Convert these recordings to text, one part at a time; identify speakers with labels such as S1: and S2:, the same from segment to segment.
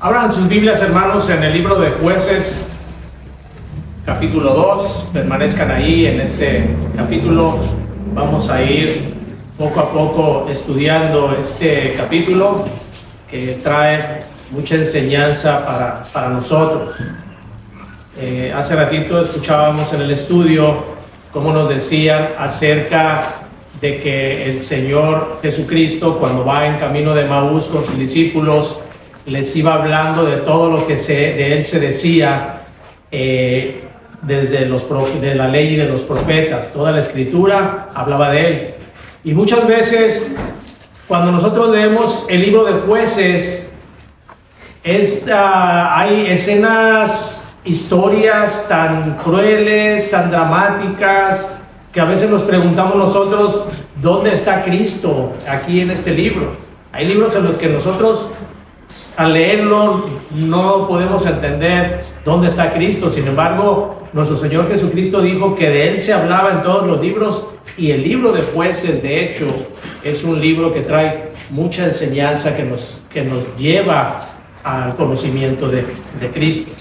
S1: Abran sus Biblias, hermanos, en el libro de Jueces, capítulo 2. Permanezcan ahí en ese capítulo. Vamos a ir poco a poco estudiando este capítulo que trae mucha enseñanza para nosotros. Hace ratito escuchábamos en el estudio cómo nos decían acerca de que el Señor Jesucristo, cuando va en camino de Emaús con sus discípulos, les iba hablando de todo lo que de Él se decía de la ley y de los profetas. Toda la Escritura hablaba de Él. Y muchas veces, cuando nosotros leemos el libro de Jueces, hay escenas, historias tan crueles, tan dramáticas, que a veces nos preguntamos nosotros, ¿dónde está Cristo aquí en este libro? Hay libros en los que nosotros, al leerlo, no podemos entender dónde está Cristo. Sin embargo, nuestro Señor Jesucristo dijo que de Él se hablaba en todos los libros, y el libro de Jueces, de hecho, es un libro que trae mucha enseñanza que nos lleva al conocimiento de Cristo.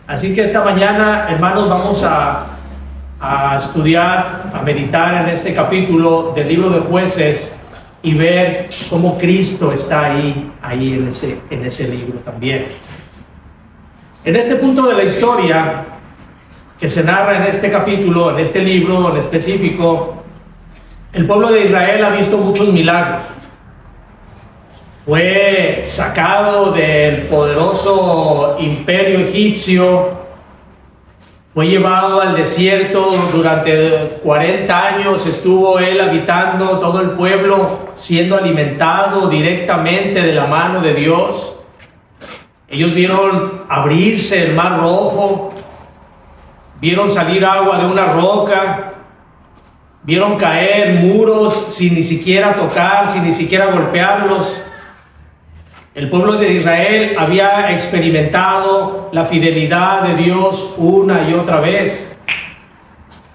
S1: Así que esta mañana, hermanos, vamos a estudiar, a meditar en este capítulo del libro de Jueces y ver cómo Cristo está ahí en ese libro también. En este punto de la historia que se narra en este capítulo, en este libro en específico, el pueblo de Israel ha visto muchos milagros. Fue sacado del poderoso imperio egipcio, fue llevado al desierto. Durante 40 años estuvo él habitando, todo el pueblo siendo alimentado directamente de la mano de Dios. Ellos vieron abrirse el mar rojo, vieron salir agua de una roca, vieron caer muros sin ni siquiera tocar, sin ni siquiera golpearlos. El pueblo de Israel había experimentado la fidelidad de Dios una y otra vez.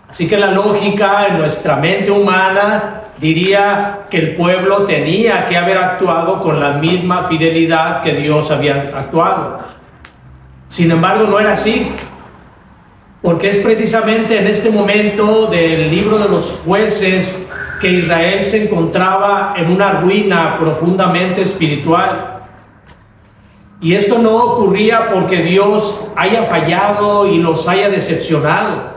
S1: Así que la lógica en nuestra mente humana diría que el pueblo tenía que haber actuado con la misma fidelidad que Dios había actuado. Sin embargo, no era así, porque es precisamente en este momento del libro de los Jueces que Israel se encontraba en una ruina profundamente espiritual. Y esto no ocurría porque Dios haya fallado y los haya decepcionado.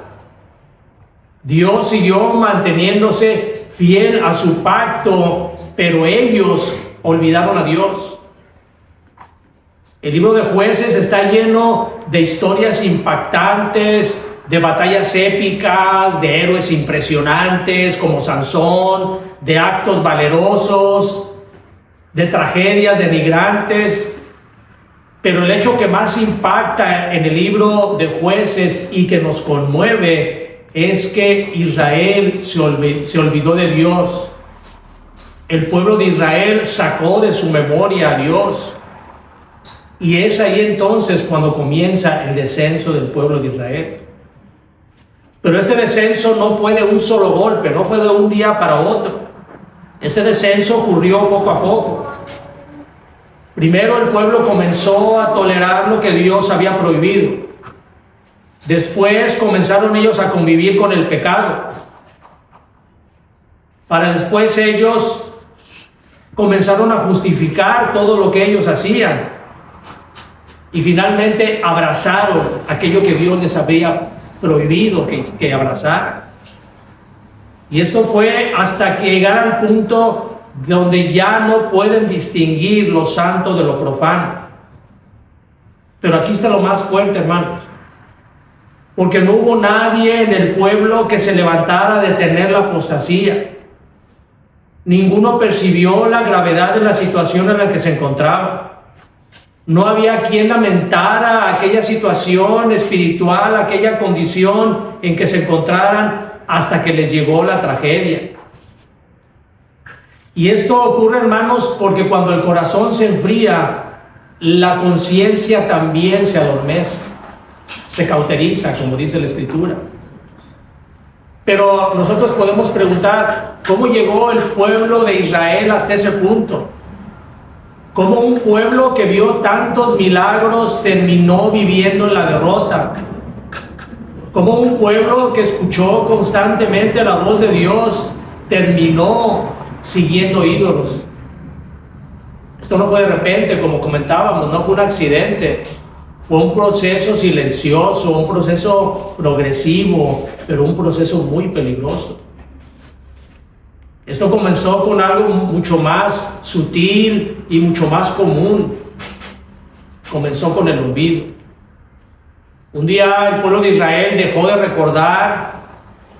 S1: Dios siguió manteniéndose fiel a su pacto, pero ellos olvidaron a Dios. El libro de Jueces está lleno de historias impactantes, de batallas épicas, de héroes impresionantes como Sansón, de actos valerosos, de tragedias denigrantes. Pero el hecho que más impacta en el libro de Jueces y que nos conmueve es que Israel se olvidó de Dios. El pueblo de Israel sacó de su memoria a Dios. Y es ahí entonces cuando comienza el descenso del pueblo de Israel. Pero este descenso no fue de un solo golpe, no fue de un día para otro. Este descenso ocurrió poco a poco. Primero el pueblo comenzó a tolerar lo que Dios había prohibido. Después comenzaron ellos a convivir con el pecado. Para después ellos comenzaron a justificar todo lo que ellos hacían. Y finalmente abrazaron aquello que Dios les había prohibido que abrazaran. Y esto fue hasta que llegaran al punto donde ya no pueden distinguir lo santo de lo profano. Pero aquí está lo más fuerte, hermanos, porque no hubo nadie en el pueblo que se levantara a detener la apostasía. Ninguno percibió la gravedad de la situación en la que se encontraba. No había quien lamentara aquella situación espiritual, aquella condición en que se encontraran, hasta que les llegó la tragedia. Y esto ocurre, hermanos, porque cuando el corazón se enfría, la conciencia también se adormece, se cauteriza, como dice la Escritura. Pero nosotros podemos preguntar, ¿cómo llegó el pueblo de Israel hasta ese punto? Cómo un pueblo que vio tantos milagros terminó viviendo en la derrota. Cómo un pueblo que escuchó constantemente la voz de Dios terminó siguiendo ídolos. Esto no fue de repente, como comentábamos, no fue un accidente. Fue un proceso silencioso, un proceso progresivo, pero un proceso muy peligroso. Esto comenzó con algo mucho más sutil y mucho más común. Comenzó con el olvido. Un día el pueblo de Israel dejó de recordar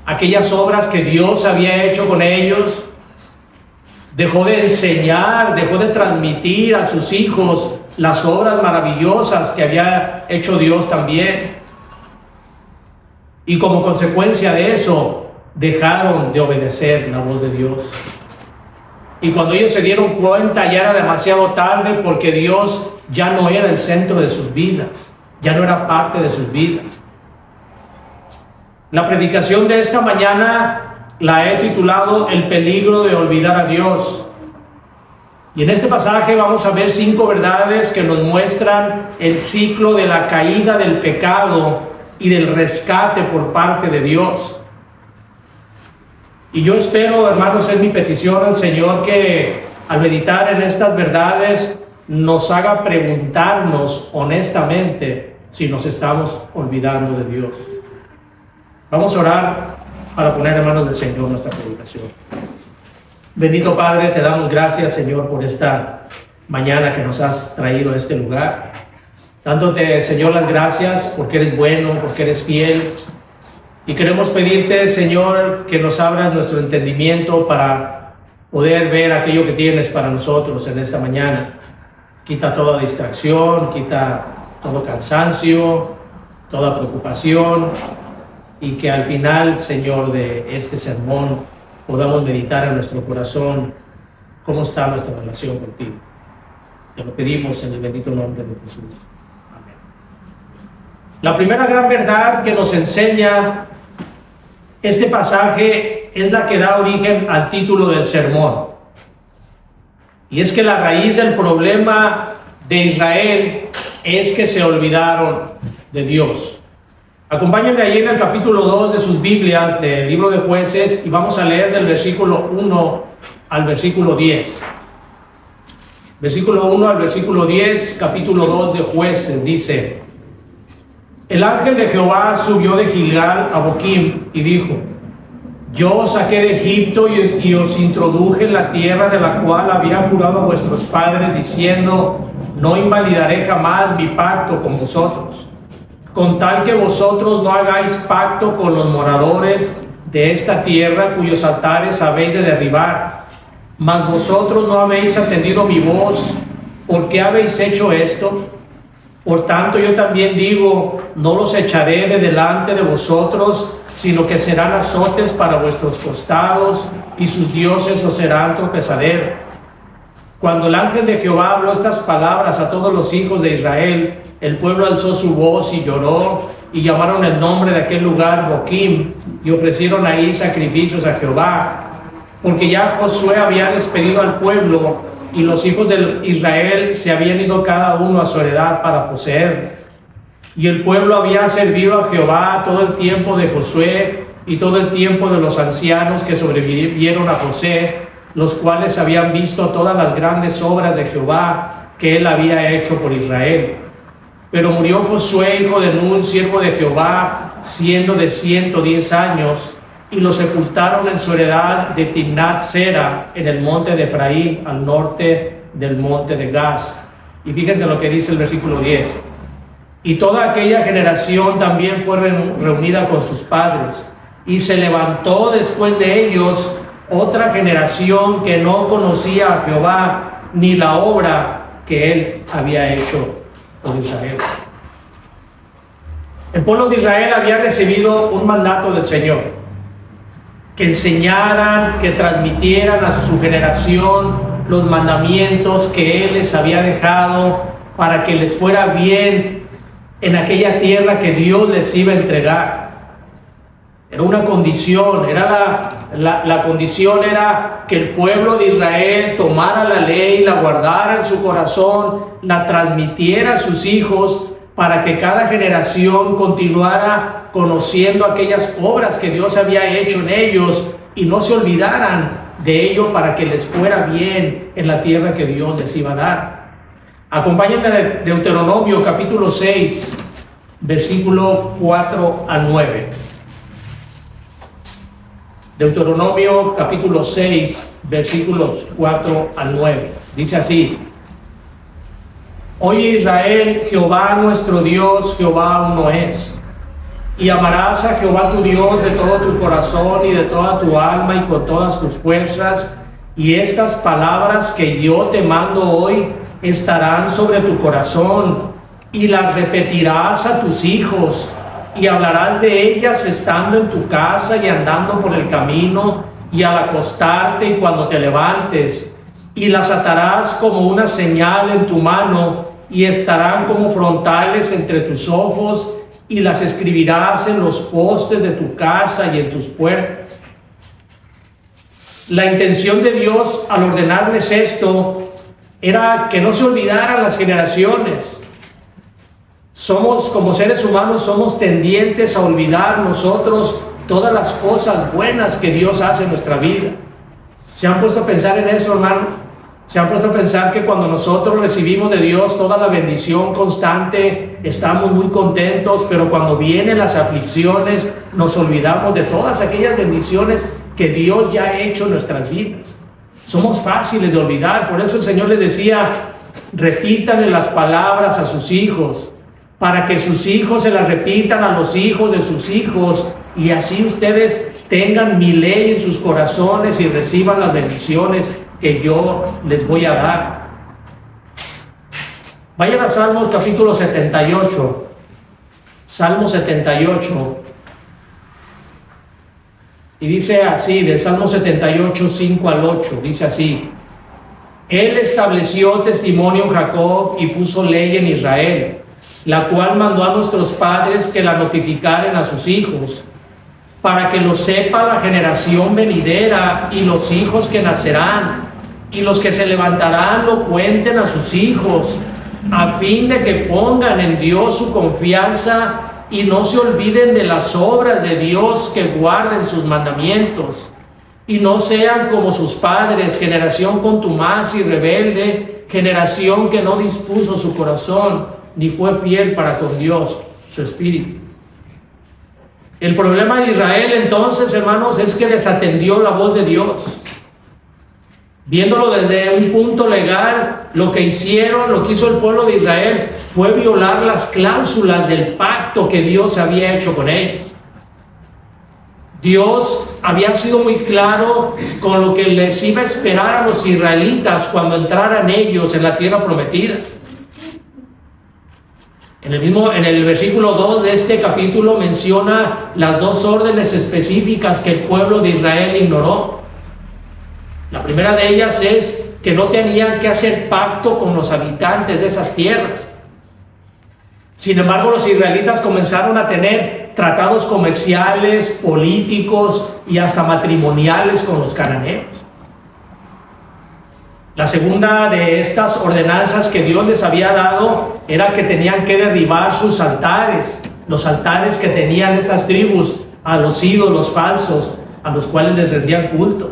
S1: aquellas obras que Dios había hecho con ellos. Dejó de enseñar, dejó de transmitir a sus hijos las obras maravillosas que había hecho Dios también. Y como consecuencia de eso, dejaron de obedecer la voz de Dios. Y cuando ellos se dieron cuenta, ya era demasiado tarde, porque Dios ya no era el centro de sus vidas, ya no era parte de sus vidas. La predicación de esta mañana la he titulado El peligro de olvidar a Dios. Y en este pasaje vamos a ver 5 verdades que nos muestran el ciclo de la caída del pecado y del rescate por parte de Dios. Y yo espero, hermanos, es mi petición al Señor, que al meditar en estas verdades nos haga preguntarnos honestamente si nos estamos olvidando de Dios. Vamos a orar para poner en manos del Señor nuestra predicación. Bendito Padre, te damos gracias, Señor, por esta mañana que nos has traído a este lugar. Dándote, Señor, las gracias porque eres bueno, porque eres fiel. Y queremos pedirte, Señor, que nos abras nuestro entendimiento para poder ver aquello que tienes para nosotros en esta mañana. Quita toda distracción, quita todo cansancio, toda preocupación, y que al final, Señor, de este sermón podamos meditar en nuestro corazón cómo está nuestra relación contigo. Te lo pedimos en el bendito nombre de Jesús. Amén. La primera gran verdad que nos enseña este pasaje es la que da origen al título del sermón. Y es que la raíz del problema de Israel es que se olvidaron de Dios. Acompáñenme ahí en el capítulo 2 de sus Biblias del libro de Jueces, y vamos a leer del versículo 1 al versículo 10. Versículo 1 al versículo 10, capítulo 2 de Jueces, dice: El ángel de Jehová subió de Gilgal a Boquim y dijo: Yo os saqué de Egipto y os introduje en la tierra de la cual había jurado a vuestros padres, diciendo: No invalidaré jamás mi pacto con vosotros, con tal que vosotros no hagáis pacto con los moradores de esta tierra, cuyos altares habéis de derribar. Mas vosotros no habéis atendido mi voz. ¿Por qué habéis hecho esto? Por tanto, yo también digo: no los echaré de delante de vosotros, sino que serán azotes para vuestros costados, y sus dioses os serán tropezadero. Cuando el ángel de Jehová habló estas palabras a todos los hijos de Israel, el pueblo alzó su voz y lloró, y llamaron el nombre de aquel lugar Boquim, y ofrecieron ahí sacrificios a Jehová, porque ya Josué había despedido al pueblo, y los hijos de Israel se habían ido cada uno a su heredad para poseer. Y el pueblo había servido a Jehová todo el tiempo de Josué y todo el tiempo de los ancianos que sobrevivieron a José, los cuales habían visto todas las grandes obras de Jehová que él había hecho por Israel. Pero murió Josué, hijo de Nun, siervo de Jehová, siendo de 110 años, y lo sepultaron en su heredad de Timnat Sera, en el monte de Efraín, al norte del monte de Gaz. Y fíjense lo que dice el versículo 10. Y toda aquella generación también fue reunida con sus padres, y se levantó después de ellos otra generación que no conocía a Jehová, ni la obra que él había hecho por Israel. El pueblo de Israel había recibido un mandato del Señor: que enseñaran, que transmitieran a su generación los mandamientos que Él les había dejado para que les fuera bien en aquella tierra que Dios les iba a entregar. Era una condición, era La condición era que el pueblo de Israel tomara la ley, la guardara en su corazón, la transmitiera a sus hijos, para que cada generación continuara conociendo aquellas obras que Dios había hecho en ellos y no se olvidaran de ello, para que les fuera bien en la tierra que Dios les iba a dar. Acompáñenme de Deuteronomio capítulo 6, versículo 4 al 9. Deuteronomio capítulo 6, versículos 4 al 9. Dice así: Oye Israel, Jehová nuestro Dios, Jehová uno es. Y amarás a Jehová tu Dios de todo tu corazón y de toda tu alma y con todas tus fuerzas. Y estas palabras que yo te mando hoy estarán sobre tu corazón, y las repetirás a tus hijos, y hablarás de ellas estando en tu casa y andando por el camino, y al acostarte y cuando te levantes. Y las atarás como una señal en tu mano, y estarán como frontales entre tus ojos, y las escribirás en los postes de tu casa y en tus puertas. La intención de Dios al ordenarles esto era que no se olvidaran las generaciones. Somos, como seres humanos, somos tendientes a olvidar nosotros todas las cosas buenas que Dios hace en nuestra vida. ¿Se han puesto a pensar en eso, hermano? ¿Se han puesto a pensar que cuando nosotros recibimos de Dios toda la bendición constante, estamos muy contentos, pero cuando vienen las aflicciones, nos olvidamos de todas aquellas bendiciones que Dios ya ha hecho en nuestras vidas? Somos fáciles de olvidar. Por eso el Señor les decía: repítanle las palabras a sus hijos, para que sus hijos se las repitan a los hijos de sus hijos, y así ustedes tengan mi ley en sus corazones y reciban las bendiciones que yo les voy a dar. Vayan a Salmos capítulo 78. Salmo 78. Y dice así, del Salmo 78, 5 al 8, dice así: Él estableció testimonio en Jacob y puso ley en Israel, la cual mandó a nuestros padres que la notificaran a sus hijos, para que lo sepa la generación venidera y los hijos que nacerán, y los que se levantarán lo cuenten a sus hijos, a fin de que pongan en Dios su confianza y no se olviden de las obras de Dios, que guarden sus mandamientos, y no sean como sus padres, generación contumaz y rebelde, generación que no dispuso su corazón, ni fue fiel para con Dios, su espíritu. El problema de Israel entonces, hermanos, es que desatendió la voz de Dios. Viéndolo desde un punto legal, lo que hizo el pueblo de Israel fue violar las cláusulas del pacto que Dios había hecho con ellos. Dios había sido muy claro con lo que les iba a esperar a los israelitas cuando entraran ellos en la tierra prometida. En el versículo 2 de este capítulo menciona las dos órdenes específicas que el pueblo de Israel ignoró. La primera de ellas es que no tenían que hacer pacto con los habitantes de esas tierras. Sin embargo, los israelitas comenzaron a tener tratados comerciales, políticos y hasta matrimoniales con los cananeos. La segunda de estas ordenanzas que Dios les había dado era que tenían que derribar sus altares, los altares que tenían estas tribus a los ídolos falsos a los cuales les rendían culto.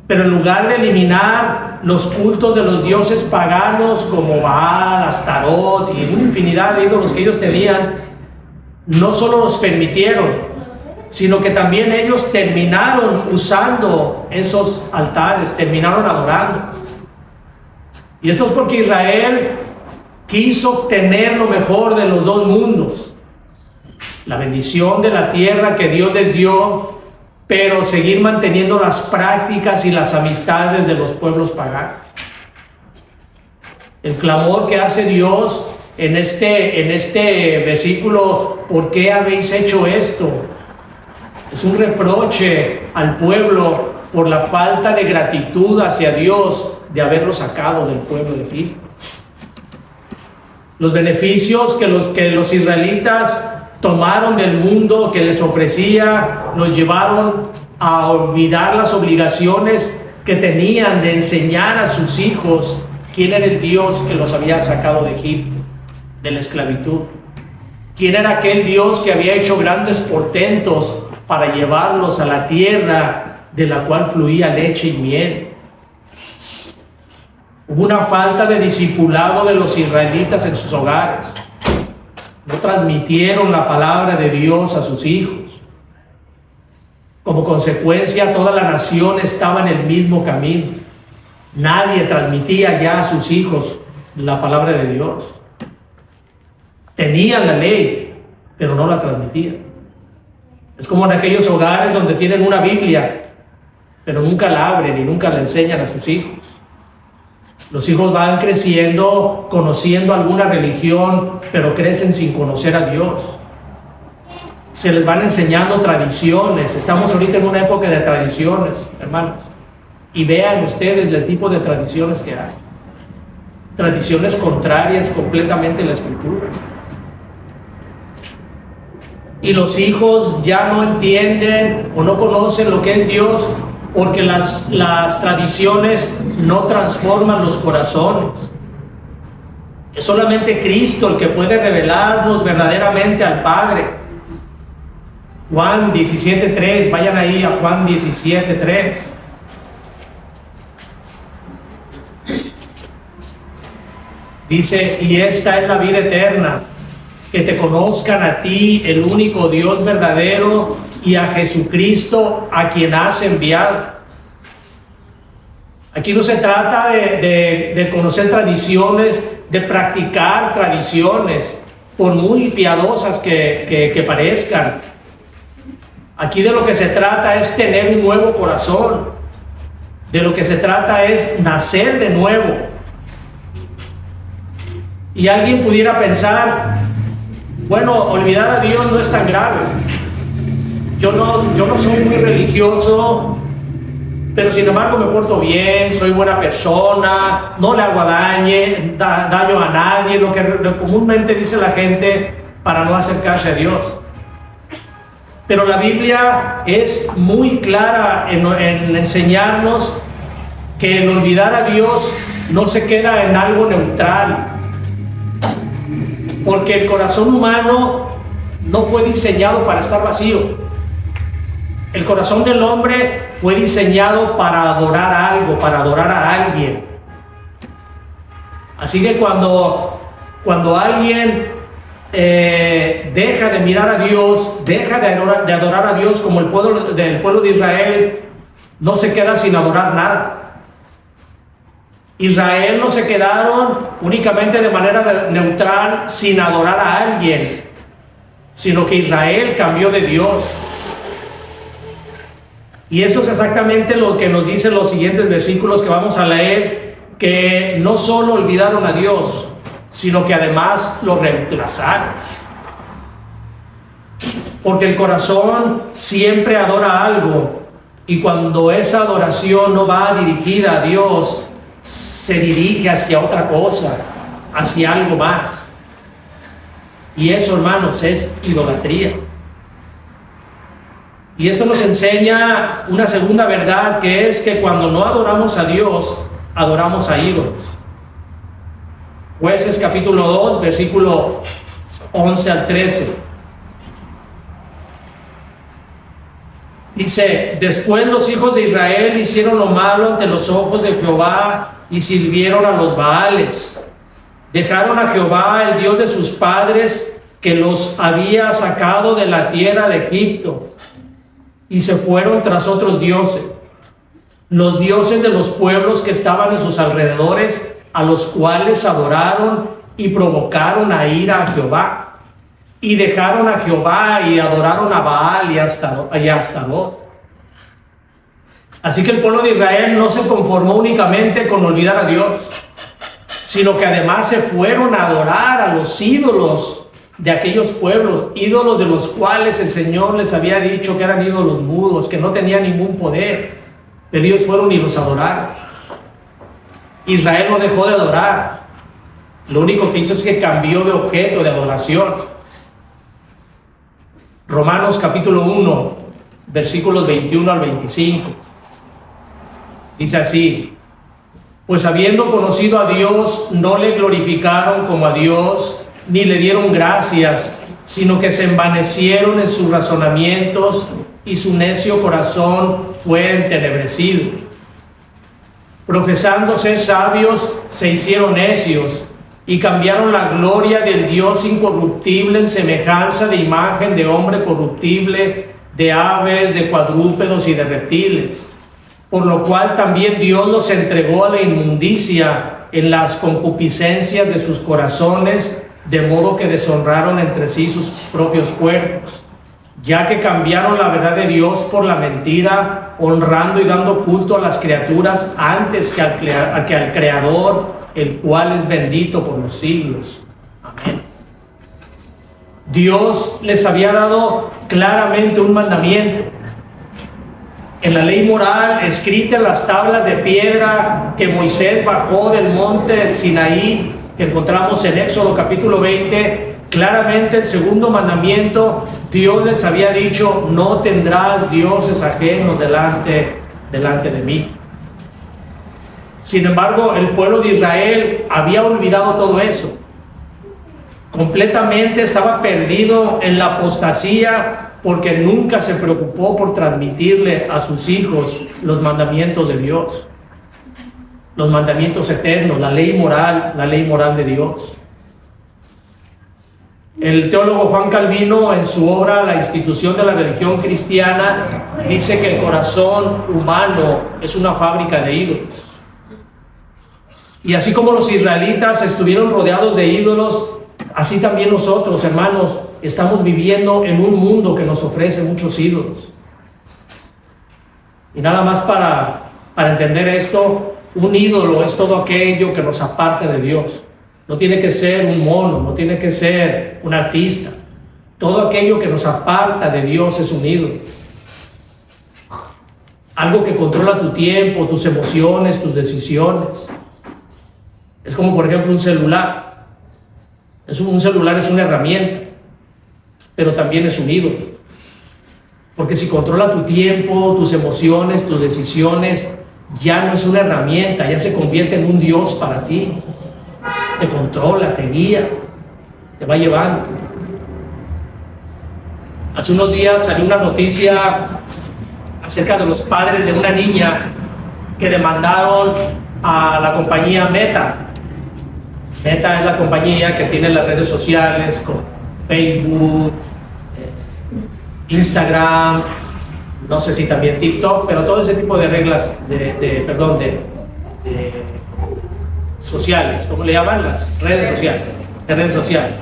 S1: Pero en lugar de eliminar los cultos de los dioses paganos como Baal, Astarot y una infinidad de ídolos que ellos tenían, no solo los permitieron, sino que también ellos terminaron usando esos altares, terminaron adorando. Y esto es porque Israel quiso obtener lo mejor de los dos mundos: la bendición de la tierra que Dios les dio, pero seguir manteniendo las prácticas y las amistades de los pueblos paganos. El clamor que hace Dios en este versículo: ¿por qué habéis hecho esto?, es un reproche al pueblo por la falta de gratitud hacia Dios de haberlo sacado del pueblo de Egipto. Los beneficios que los israelitas tomaron del mundo que les ofrecía, los llevaron a olvidar las obligaciones que tenían de enseñar a sus hijos quién era el Dios que los había sacado de Egipto, de la esclavitud. Quién era aquel Dios que había hecho grandes portentos para llevarlos a la tierra de la cual fluía leche y miel. Hubo una falta de discipulado de los israelitas en sus hogares. No transmitieron la palabra de Dios a sus hijos. Como consecuencia, toda la nación estaba en el mismo camino. Nadie transmitía ya a sus hijos la palabra de Dios. Tenían la ley, pero no la transmitían. Es como en aquellos hogares donde tienen una Biblia, pero nunca la abren y nunca la enseñan a sus hijos. Los hijos van creciendo, conociendo alguna religión, pero crecen sin conocer a Dios. Se les van enseñando tradiciones. Estamos ahorita en una época de tradiciones, hermanos. Y vean ustedes el tipo de tradiciones que hay. Tradiciones contrarias completamente a la Escritura. Y los hijos ya no entienden o no conocen lo que es Dios, porque las tradiciones no transforman los corazones. Es solamente Cristo el que puede revelarnos verdaderamente al Padre. Juan 17:3, vayan ahí a Juan 17:3. Dice, y esta es la vida eterna, que te conozcan a ti, el único Dios verdadero, y a Jesucristo, a quien has enviado. Aquí no se trata de conocer tradiciones, de practicar tradiciones, por muy piadosas que parezcan. Aquí de lo que se trata es tener un nuevo corazón. De lo que se trata es nacer de nuevo. Y alguien pudiera pensar, bueno, olvidar a Dios no es tan grave. Yo no soy muy religioso, pero sin embargo me porto bien, soy buena persona, no le hago daño a nadie, lo que comúnmente dice la gente para no acercarse a Dios. Pero la Biblia es muy clara en enseñarnos que el olvidar a Dios no se queda en algo neutral, porque el corazón humano no fue diseñado para estar vacío. El corazón del hombre fue diseñado para adorar algo, para adorar a alguien. Así que cuando alguien deja de mirar a Dios, deja de adorar a Dios como el pueblo de Israel, no se queda sin adorar nada. Israel no se quedaron únicamente de manera neutral sin adorar a alguien, sino que Israel cambió de Dios. Y eso es exactamente lo que nos dicen los siguientes versículos que vamos a leer, que no solo olvidaron a Dios, sino que además lo reemplazaron. Porque el corazón siempre adora algo, y cuando esa adoración no va dirigida a Dios, se dirige hacia otra cosa, hacia algo más. Y eso, hermanos, es idolatría. Y esto nos enseña una segunda verdad, que es que cuando no adoramos a Dios, adoramos a ídolos. Jueces capítulo 2, versículo 11 al 13. Dice, después los hijos de Israel hicieron lo malo ante los ojos de Jehová y sirvieron a los Baales. Dejaron a Jehová, el Dios de sus padres, que los había sacado de la tierra de Egipto, y se fueron tras otros dioses, los dioses de los pueblos que estaban en sus alrededores, a los cuales adoraron y provocaron a ira a Jehová. Y dejaron a Jehová y adoraron a Baal y a Astarot. Así que el pueblo de Israel no se conformó únicamente con olvidar a Dios, sino que además se fueron a adorar a los ídolos de aquellos pueblos, ídolos de los cuales el Señor les había dicho que eran ídolos mudos, que no tenían ningún poder. Pero ellos fueron y los adoraron. Israel no dejó de adorar. Lo único que hizo es que cambió de objeto de adoración. Romanos capítulo 1, versículos 21 al 25. Dice así: pues habiendo conocido a Dios, no le glorificaron como a Dios, ni le dieron gracias, sino que se envanecieron en sus razonamientos, y su necio corazón fue entenebrecido. Profesando ser sabios, se hicieron necios, y cambiaron la gloria del Dios incorruptible en semejanza de imagen de hombre corruptible, de aves, de cuadrúpedos y de reptiles. Por lo cual también Dios los entregó a la inmundicia en las concupiscencias de sus corazones, de modo que deshonraron entre sí sus propios cuerpos, ya que cambiaron la verdad de Dios por la mentira, honrando y dando culto a las criaturas antes que al Creador, el cual es bendito por los siglos. Amén. Dios les había dado claramente un mandamiento en la ley moral, escrita en las tablas de piedra que Moisés bajó del monte del Sinaí, que encontramos en Éxodo capítulo 20. Claramente el segundo mandamiento, Dios les había dicho: no tendrás dioses ajenos delante de mí. Sin embargo, el pueblo de Israel había olvidado todo eso. Completamente estaba perdido en la apostasía, porque nunca se preocupó por transmitirle a sus hijos los mandamientos de Dios, los mandamientos eternos, la ley moral de Dios. El teólogo Juan Calvino, en su obra La institución de la religión cristiana, dice que el corazón humano es una fábrica de ídolos. Y así como los israelitas estuvieron rodeados de ídolos, así también nosotros, hermanos, estamos viviendo en un mundo que nos ofrece muchos ídolos. Y nada más para entender esto, un ídolo es todo aquello que nos aparte de Dios. No tiene que ser un mono, no tiene que ser un artista. Todo aquello que nos aparta de Dios es un ídolo. Algo que controla tu tiempo, tus emociones, tus decisiones. Es como, por ejemplo, un celular. Un celular es una herramienta, pero también es un ídolo. Porque si controla tu tiempo, tus emociones, tus decisiones, ya no es una herramienta, ya se convierte en un Dios para ti. Te controla, te guía, te va llevando. Hace unos días salió una noticia acerca de los padres de una niña que demandaron a la compañía Meta. Meta es la compañía que tiene las redes sociales como Facebook, Instagram, no sé si también TikTok, pero todo ese tipo de reglas de sociales, ¿cómo le llaman? Las redes sociales, de redes sociales.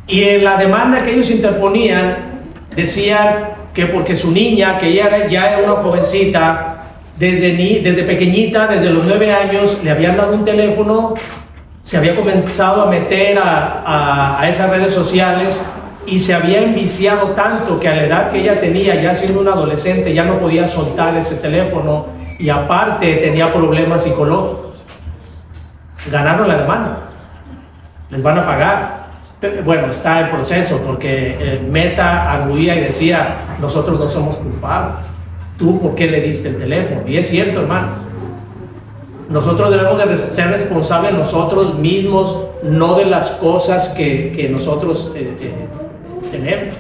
S1: Y en la demanda que ellos interponían, decían que porque su niña, que ya era una jovencita, desde pequeñita, desde los 9 años, le habían dado un teléfono, se había comenzado a meter a esas redes sociales y se había enviciado tanto que a la edad que ella tenía, ya siendo una adolescente, ya no podía soltar ese teléfono, y aparte tenía problemas psicológicos. Ganaron la demanda, les van a pagar. Bueno, está en proceso, porque Meta arguía y decía: nosotros no somos culpables, tú por qué le diste el teléfono. Y es cierto, hermano, nosotros debemos de ser responsables nosotros mismos, no de las cosas que nosotros tenemos.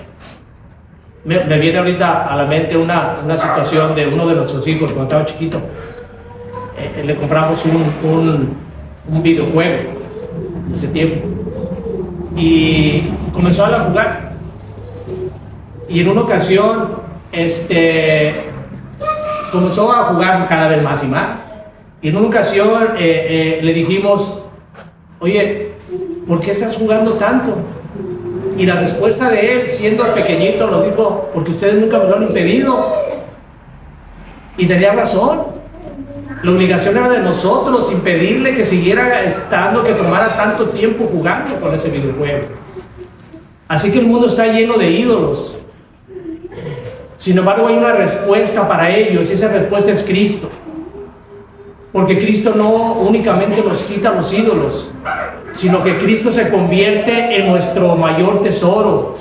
S1: Me viene ahorita a la mente una situación de uno de nuestros hijos cuando estaba chiquito. Le compramos un videojuego hace tiempo y comenzó a jugar, y en una ocasión comenzó a jugar cada vez más y más, y en una ocasión le dijimos: oye, ¿por qué estás jugando tanto? Y la respuesta de él, siendo pequeñito, nos dijo: porque ustedes nunca me lo han impedido. Y tenía razón. La obligación era de nosotros impedirle que siguiera estando, que tomara tanto tiempo jugando con ese videojuego. Así que el mundo está lleno de ídolos. Sin embargo, hay una respuesta para ellos, y esa respuesta es Cristo. Porque Cristo no únicamente nos quita los ídolos, sino que Cristo se convierte en nuestro mayor tesoro,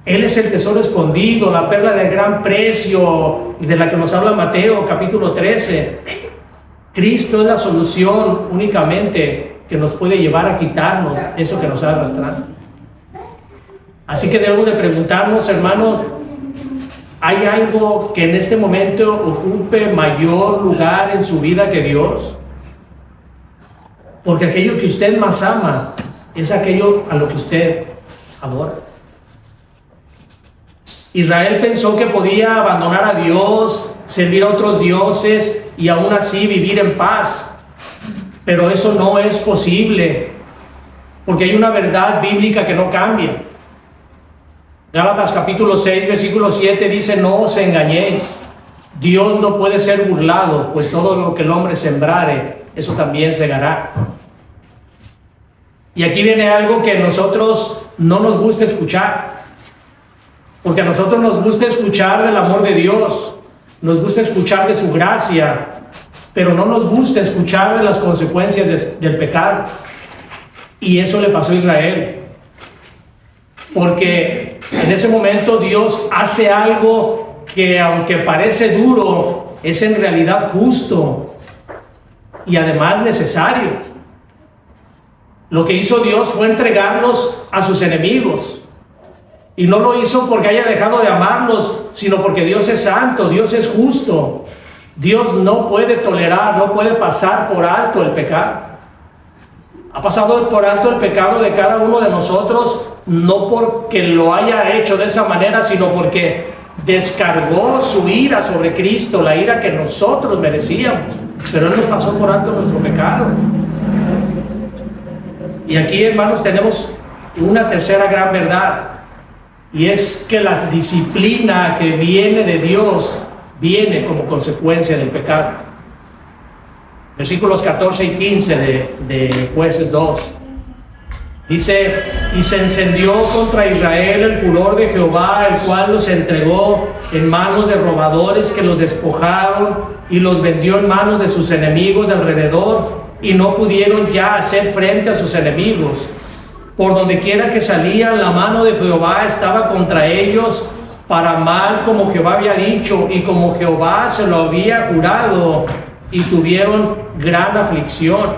S1: Él es el tesoro escondido, la perla de gran precio, de la que nos habla Mateo capítulo 13. Cristo es la solución únicamente que nos puede llevar a quitarnos eso que nos ha arrastrado. Así que debemos de preguntarnos, hermanos, ¿hay algo que en este momento ocupe mayor lugar en su vida que Dios? Porque aquello que usted más ama es aquello a lo que usted adora. Israel pensó que podía abandonar a Dios, servir a otros dioses y aún así vivir en paz. Pero eso no es posible, porque hay una verdad bíblica que no cambia. Gálatas capítulo 6, versículo 7 dice: no os engañéis, Dios no puede ser burlado, pues todo lo que el hombre sembrare, eso también segará. Y aquí viene algo que a nosotros no nos gusta escuchar, porque a nosotros nos gusta escuchar del amor de Dios, nos gusta escuchar de su gracia, pero no nos gusta escuchar de las consecuencias del pecado. Y eso le pasó a Israel, porque en ese momento Dios hace algo que, aunque parece duro, es en realidad justo y además necesario. Lo que hizo Dios fue entregarlos a sus enemigos, y no lo hizo porque haya dejado de amarlos, sino porque Dios es santo, Dios es justo. Dios no puede tolerar, no puede pasar por alto el pecado. Ha pasado por alto el pecado de cada uno de nosotros, no porque lo haya hecho de esa manera, sino porque descargó su ira sobre Cristo, la ira que nosotros merecíamos, pero Él nos pasó por alto nuestro pecado. Y aquí, hermanos, tenemos una tercera gran verdad, y es que la disciplina que viene de Dios viene como consecuencia del pecado. Versículos 14 y 15 de Jueces 2. Dice: y se encendió contra Israel el furor de Jehová, el cual los entregó en manos de robadores que los despojaron y los vendió en manos de sus enemigos de alrededor, y no pudieron ya hacer frente a sus enemigos. Por donde quiera que salían, la mano de Jehová estaba contra ellos para mal, como Jehová había dicho y como Jehová se lo había jurado, y tuvieron gran aflicción.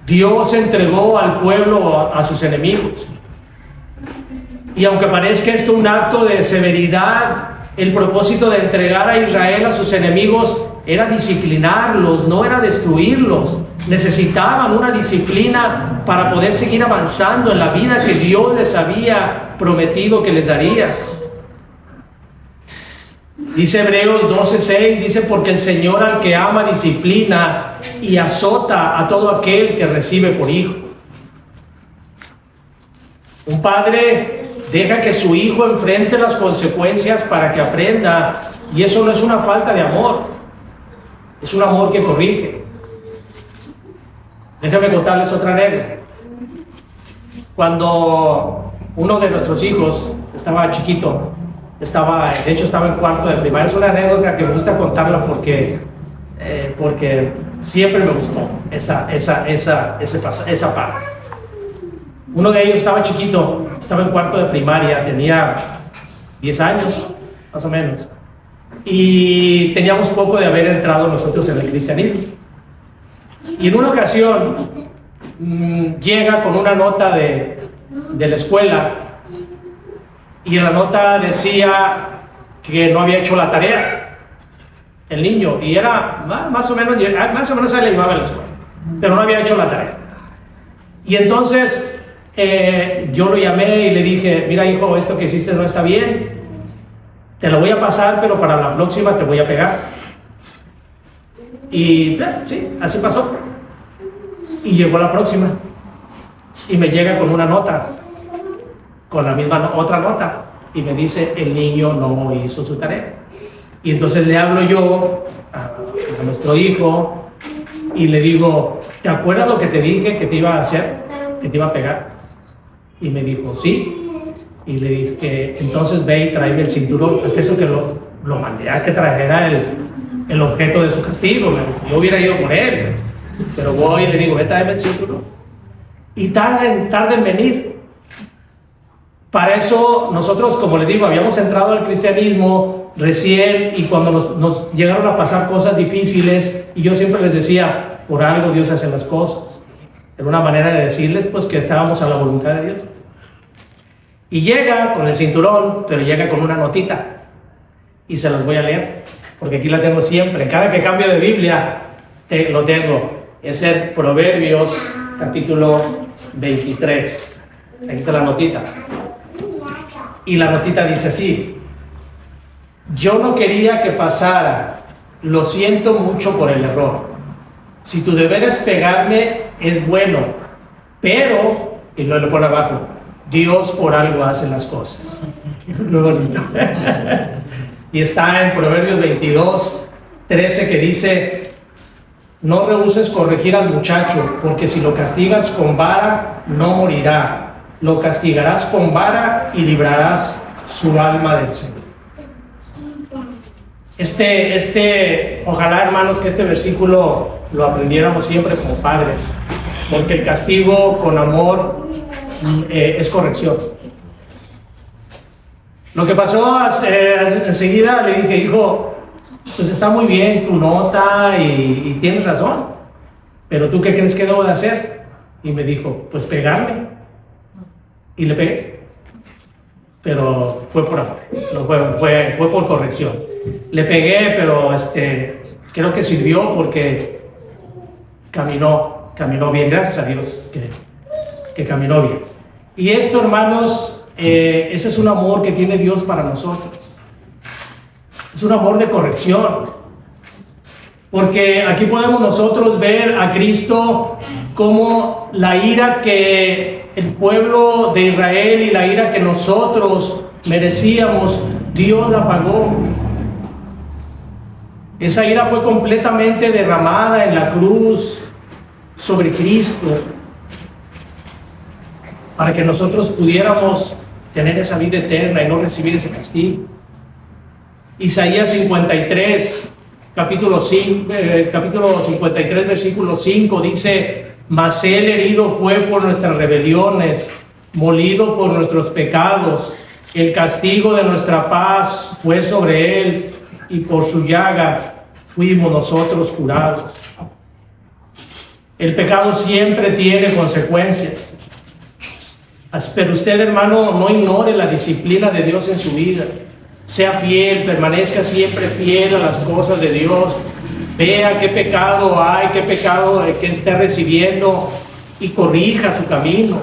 S1: Dios entregó al pueblo a sus enemigos. Y aunque parezca esto un acto de severidad, el propósito de entregar a Israel a sus enemigos era disciplinarlos, no era destruirlos. Necesitaban una disciplina para poder seguir avanzando en la vida que Dios les había prometido que les daría. Dice Hebreos 12:6, dice: porque el Señor al que ama disciplina y azota a todo aquel que recibe por hijo. Un padre deja que su hijo enfrente las consecuencias para que aprenda, y eso no es una falta de amor, es un amor que corrige. Déjenme contarles otra anécdota. Cuando uno de nuestros hijos estaba chiquito, de hecho estaba en cuarto de primaria, es una anécdota que me gusta contarla porque siempre me gustó esa parte. Uno de ellos estaba chiquito, estaba en cuarto de primaria, tenía 10 años, más o menos, y teníamos poco de haber entrado nosotros en el cristianismo. Y en una ocasión llega con una nota de la escuela, y en la nota decía que no había hecho la tarea el niño, y era más o menos se le llevaba a la escuela, pero no había hecho la tarea. Y entonces yo lo llamé y le dije: mira, hijo, esto que hiciste no está bien, te lo voy a pasar, pero para la próxima te voy a pegar. Y sí, así pasó. Y llegó la próxima y me llega con una nota, con la misma otra nota, y me dice: el niño no hizo su tarea. Y entonces le hablo yo a nuestro hijo y le digo: ¿te acuerdas lo que te dije que te iba a hacer? Que te iba a pegar. Y me dijo: sí. Y le dije: entonces ve y tráeme el cinturón. Hasta eso que lo mandé a que trajera el objeto de su castigo. Yo hubiera ido por él, pero voy y le digo: ve, tráeme el cinturón. Y tarda en venir. Para eso nosotros, como les digo, habíamos entrado al cristianismo recién, y cuando nos llegaron a pasar cosas difíciles, y yo siempre les decía, por algo Dios hace las cosas. Era una manera de decirles pues que estábamos a la voluntad de Dios. Y llega con el cinturón, pero llega con una notita, y se las voy a leer, porque aquí la tengo siempre. Cada que cambio de Biblia, lo tengo. Es el Proverbios capítulo 23. Aquí está la notita. Y la notita dice así: yo no quería que pasara, lo siento mucho por el error. Si tu deber es pegarme, es bueno, pero, y lo pone abajo, Dios por algo hace las cosas. Muy bonito. Y está en Proverbios 22, 13, que dice: no rehuses corregir al muchacho, porque si lo castigas con vara, no morirá. Lo castigarás con vara y librarás su alma del Señor. Ojalá, hermanos, que este versículo lo aprendiéramos siempre como padres, porque el castigo con amor es corrección. Lo que pasó enseguida le dije: hijo, pues está muy bien tu nota y tienes razón, pero ¿tú qué crees que debo de hacer? Y me dijo: pues pegarme. Y le pegué, pero fue por amor, no fue por corrección. Le pegué, pero creo que sirvió, porque caminó bien, gracias a Dios que caminó bien. Y esto, hermanos, ese es un amor que tiene Dios para nosotros. Es un amor de corrección, porque aquí podemos nosotros ver a Cristo como la ira que el pueblo de Israel y la ira que nosotros merecíamos, Dios la pagó. Esa ira fue completamente derramada en la cruz sobre Cristo, para que nosotros pudiéramos tener esa vida eterna y no recibir ese castigo. Isaías 53, capítulo 53, versículo 5 dice: mas él herido fue por nuestras rebeliones, molido por nuestros pecados. El castigo de nuestra paz fue sobre él, y por su llaga fuimos nosotros curados. El pecado siempre tiene consecuencias. Pero usted, hermano, no ignore la disciplina de Dios en su vida. Sea fiel, permanezca siempre fiel a las cosas de Dios. Vea qué pecado hay, qué pecado que está recibiendo, y corrija su camino.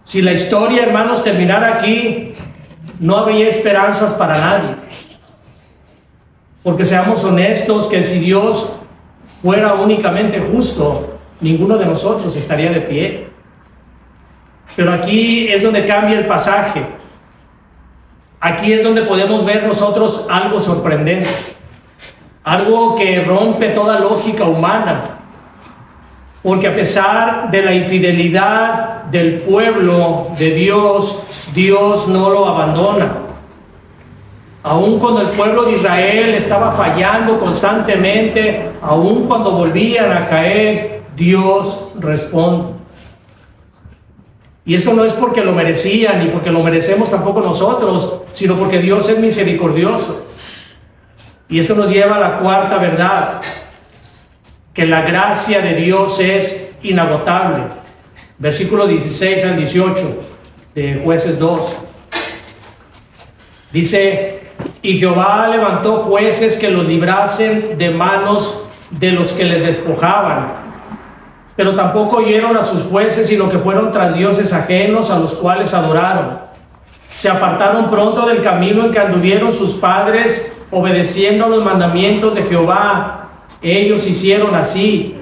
S1: Si la historia, hermanos, terminara aquí, no habría esperanzas para nadie. Porque seamos honestos, que si Dios fuera únicamente justo, ninguno de nosotros estaría de pie. Pero aquí es donde cambia el pasaje. Aquí es donde podemos ver nosotros algo sorprendente, algo que rompe toda lógica humana, porque a pesar de la infidelidad del pueblo de Dios, Dios no lo abandona. Aun cuando el pueblo de Israel estaba fallando constantemente, aun cuando volvían a caer, Dios responde. Y esto no es porque lo merecían, ni porque lo merecemos tampoco nosotros, sino porque Dios es misericordioso. Y esto nos lleva a la cuarta verdad, que la gracia de Dios es inagotable. Versículos 16 al 18 de Jueces 2. Dice: y Jehová levantó jueces que los librasen de manos de los que les despojaban. Pero tampoco oyeron a sus jueces, sino que fueron tras dioses ajenos, a los cuales adoraron. Se apartaron pronto del camino en que anduvieron sus padres, obedeciendo a los mandamientos de Jehová. Ellos hicieron así.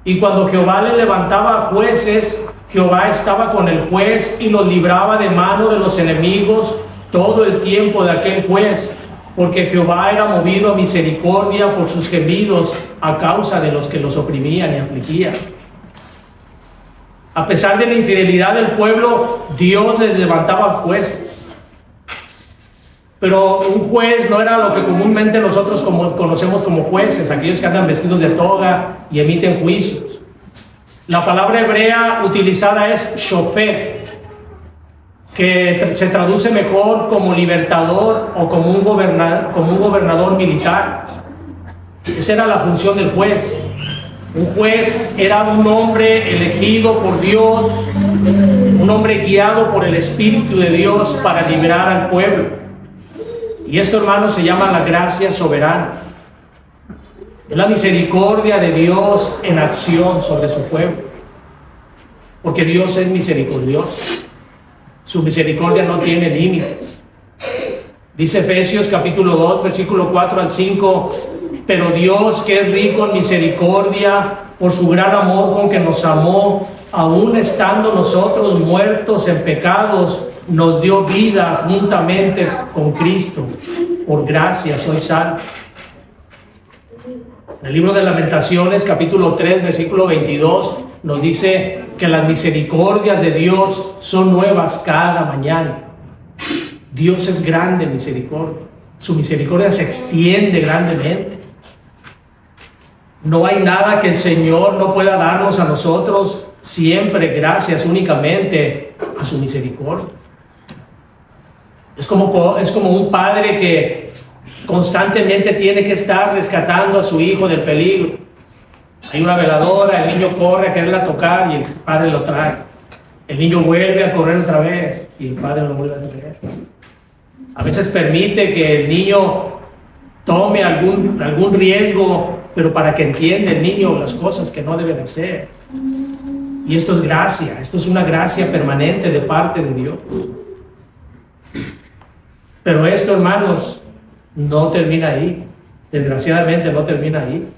S1: Y cuando Jehová les levantaba jueces, Jehová estaba con el juez y los libraba de mano de los enemigos todo el tiempo de aquel juez, porque Jehová era movido a misericordia por sus gemidos a causa de los que los oprimían y afligían. A pesar de la infidelidad del pueblo, Dios les levantaba jueces. Pero un juez no era lo que comúnmente nosotros conocemos como jueces, aquellos que andan vestidos de toga y emiten juicios. La palabra hebrea utilizada es shofet, que se traduce mejor como libertador o como un gobernador militar. Esa era la función del juez. Un juez era un hombre elegido por Dios, un hombre guiado por el Espíritu de Dios para liberar al pueblo. Y esto, hermanos, se llama la gracia soberana. Es la misericordia de Dios en acción sobre su pueblo. Porque Dios es misericordioso. Su misericordia no tiene límites. Dice Efesios capítulo 2, versículo 4 al 5, pero Dios, que es rico en misericordia, por su gran amor con que nos amó, aun estando nosotros muertos en pecados, nos dio vida juntamente con Cristo. Por gracia sois salvos. En el libro de Lamentaciones, capítulo 3, versículo 22, nos dice que las misericordias de Dios son nuevas cada mañana. Dios es grande en misericordia. Su misericordia se extiende grandemente. No hay nada que el Señor no pueda darnos a nosotros, siempre gracias únicamente a su misericordia. Es como un padre que constantemente tiene que estar rescatando a su hijo del peligro. Hay una veladora, el niño corre a quererla tocar y el padre lo trae. El niño vuelve a correr otra vez y el padre lo vuelve a traer. A veces permite que el niño tome algún riesgo, pero para que entienda el niño las cosas que no deben hacer. Y esto es gracia, esto es una gracia permanente de parte de Dios. Pero esto, hermanos, no termina ahí. Desgraciadamente no termina ahí.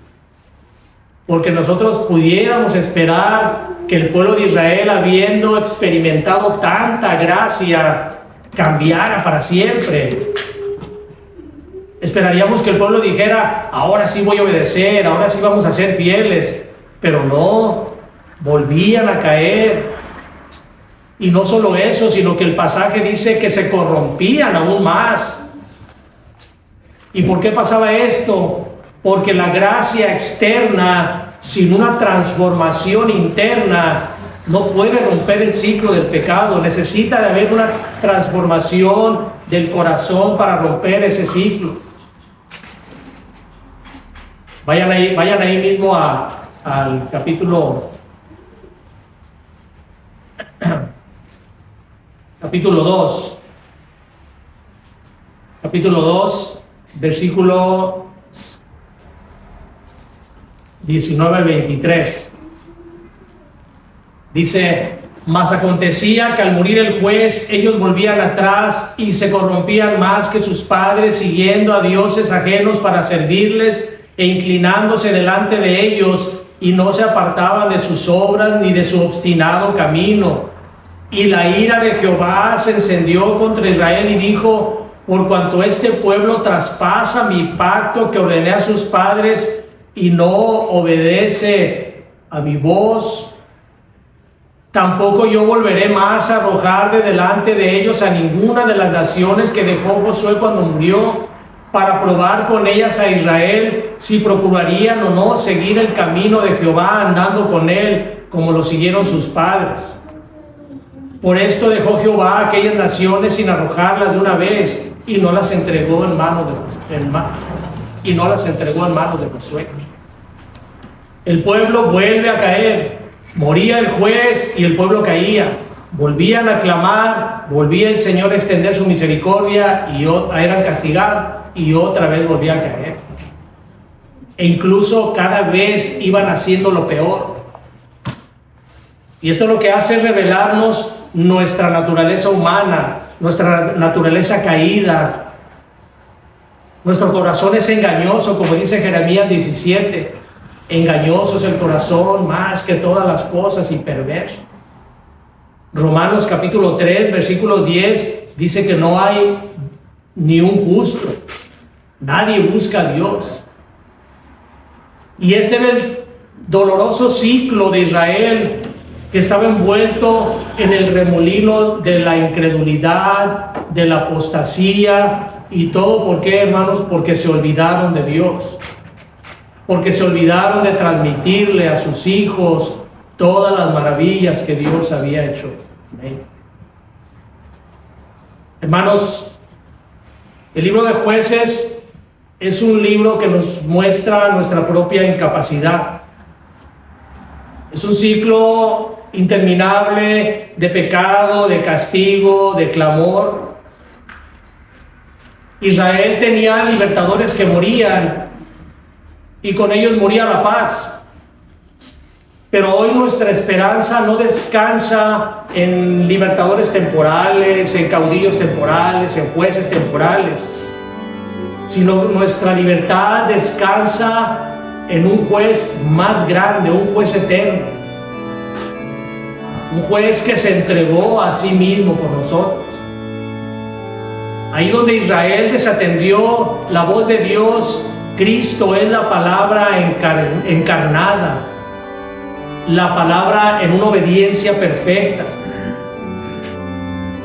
S1: Porque nosotros pudiéramos esperar que el pueblo de Israel, habiendo experimentado tanta gracia, cambiara para siempre. Esperaríamos que el pueblo dijera, ahora sí voy a obedecer, ahora sí vamos a ser fieles. Pero no, volvían a caer. Y no solo eso, sino que el pasaje dice que se corrompían aún más. ¿Y por qué pasaba esto? Porque la gracia externa, sin una transformación interna, no puede romper el ciclo del pecado. Necesita de haber una transformación del corazón para romper ese ciclo. Vayan ahí mismo al capítulo 2. Capítulo 2, versículo 19 al 23. Dice, mas acontecía que al morir el juez, ellos volvían atrás y se corrompían más que sus padres, siguiendo a dioses ajenos para servirles e inclinándose delante de ellos, y no se apartaban de sus obras ni de su obstinado camino. Y la ira de Jehová se encendió contra Israel y dijo, por cuanto este pueblo traspasa mi pacto que ordené a sus padres y no obedece a mi voz, tampoco yo volveré más a arrojar de delante de ellos a ninguna de las naciones que dejó Josué cuando murió, para probar con ellas a Israel si procurarían o no seguir el camino de Jehová andando con él como lo siguieron sus padres. Por esto dejó Jehová a aquellas naciones sin arrojarlas de una vez y no las entregó en manos de Josué. El pueblo vuelve a caer. Moría el juez y el pueblo caía. Volvían a clamar, volvía el Señor a extender su misericordia y eran castigados y otra vez volvía a caer. E incluso cada vez iban haciendo lo peor. Y esto lo que hace es revelarnos nuestra naturaleza humana, nuestra naturaleza caída. Nuestro corazón es engañoso, como dice Jeremías 17. Engañoso es el corazón más que todas las cosas y perverso. Romanos capítulo 3, versículo 10 dice que no hay ni un justo. Nadie busca a Dios. Y este era el doloroso ciclo de Israel, que estaba envuelto en el remolino de la incredulidad, de la apostasía. ¿Y todo por qué, hermanos? Porque se olvidaron de Dios. Porque se olvidaron de transmitirle a sus hijos todas las maravillas que Dios había hecho. Amén. Hermanos, el libro de Jueces es un libro que nos muestra nuestra propia incapacidad. Es un ciclo interminable de pecado, de castigo, de clamor. Israel tenía libertadores que morían y con ellos moría la paz. Pero hoy nuestra esperanza no descansa en libertadores temporales, en caudillos temporales, en jueces temporales, sino nuestra libertad descansa en un juez más grande, un juez eterno, un juez que se entregó a sí mismo por nosotros. Ahí donde Israel desatendió la voz de Dios, Cristo es la palabra encarnada, la palabra en una obediencia perfecta.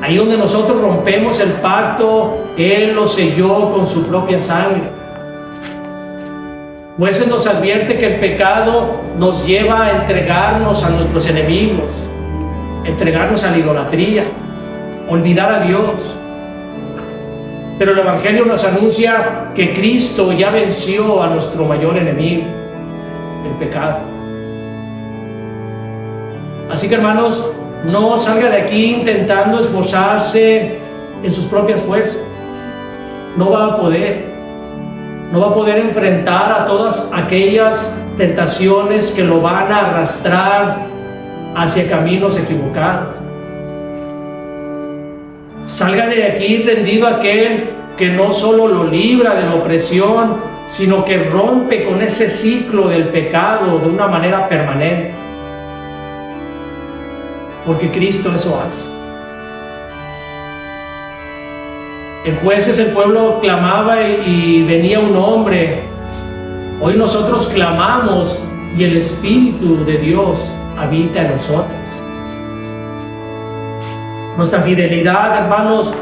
S1: Ahí donde nosotros rompemos el pacto, Él lo selló con su propia sangre. Jueces nos advierte que el pecado nos lleva a entregarnos a nuestros enemigos, entregarnos a la idolatría, olvidar a Dios. Pero el Evangelio nos anuncia que Cristo ya venció a nuestro mayor enemigo, el pecado. Así que, hermanos, no salga de aquí intentando esforzarse en sus propias fuerzas. No va a poder. No va a poder enfrentar a todas aquellas tentaciones que lo van a arrastrar hacia caminos equivocados. Salga de aquí rendido a aquel que no solo lo libra de la opresión, sino que rompe con ese ciclo del pecado de una manera permanente. Porque Cristo eso hace. En Jueces el pueblo clamaba y venía un hombre. Hoy nosotros clamamos y el Espíritu de Dios habita en nosotros. Nuestra fidelidad, hermanos,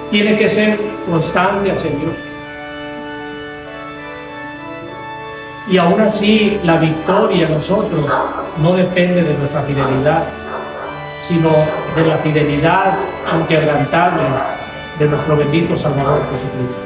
S1: tiene que ser constante hacia Dios. Y aún así, la victoria a nosotros no depende de nuestra fidelidad, sino de la fidelidad inquebrantable de nuestro bendito Salvador Jesucristo.